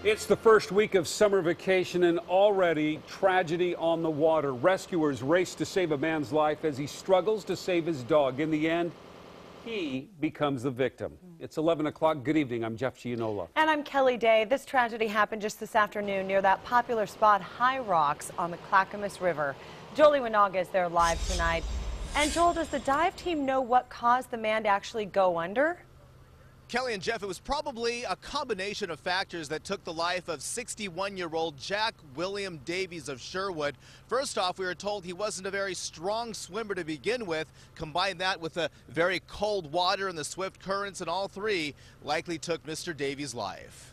It's the first week of summer vacation and already tragedy on the water. Rescuers race to save a man's life as he struggles to save his dog. In the end, he becomes the victim. It's 11 o'clock. Good evening. I'm Jeff Gianola. And I'm Kelly Day. This tragedy happened just this afternoon near that popular spot, High Rocks, on the Clackamas River. Jolie Winaga is there live tonight. And Joel, does the dive team know what caused the man to actually go under? Kelly and Jeff, it was probably a combination of factors that took the life of 61-year-old Jack William Davies of Sherwood. First off, we were told he wasn't a very strong swimmer to begin with. Combine that with the very cold water and the swift currents, and all three likely took Mr. Davies' life.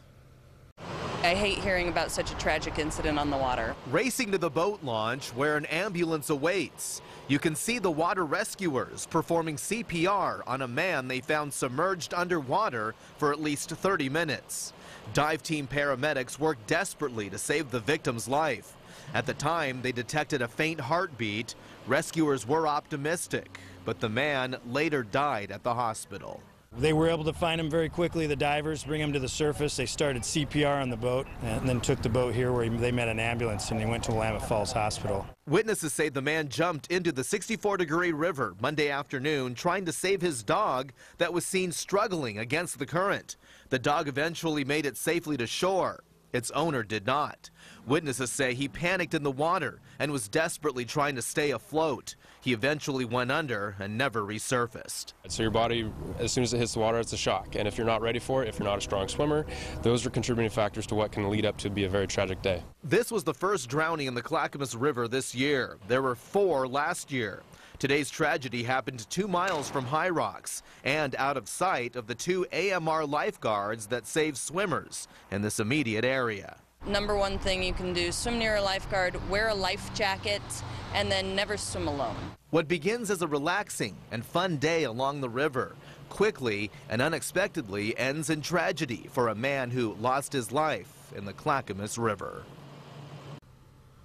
I hate hearing about such a tragic incident on the water. Racing to the boat launch where an ambulance awaits. You can see the water rescuers performing CPR on a man they found submerged underwater for at least 30 minutes. Dive team paramedics worked desperately to save the victim's life. At the time, they detected a faint heartbeat. Rescuers were optimistic, but the man later died at the hospital. They were able to find him very quickly, the divers, bring him to the surface. They started CPR on the boat and then took the boat here where they met an ambulance and he went to Willamette Falls Hospital. Witnesses say the man jumped into the 64-degree river Monday afternoon trying to save his dog that was seen struggling against the current. The dog eventually made it safely to shore. Its owner did not. Witnesses say he panicked in the water and was desperately trying to stay afloat. He eventually went under and never resurfaced. So your body, as soon as it hits the water, it's a shock. And if you're not ready for it, if you're not a strong swimmer, those are contributing factors to what can lead up to be a very tragic day. This was the first drowning in the Clackamas River this year. There were 4 last year. Today's tragedy happened 2 miles from High Rocks and out of sight of the 2 AMR lifeguards that save swimmers in this immediate area. Number one thing you can do, swim near a lifeguard, wear a life jacket, and then never swim alone. What begins as a relaxing and fun day along the river quickly and unexpectedly ends in tragedy for a man who lost his life in the Clackamas River.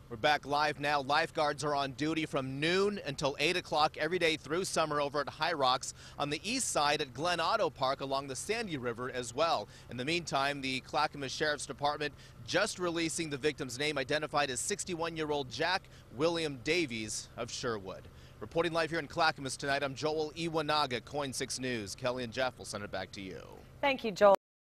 We're back live now. Lifeguards are on duty from noon until 8 o'clock every day through summer over at High Rocks on the east side at Glen Auto Park along the Sandy River as well. In the meantime, the Clackamas Sheriff's Department just releasing the victim's name, identified as 61-year-old Jack William Davies of Sherwood. Reporting live here in Clackamas tonight, I'm Joel Iwanaga, KOIN 6 News. Kelly and Jeff will send it back to you. Thank you, Joel.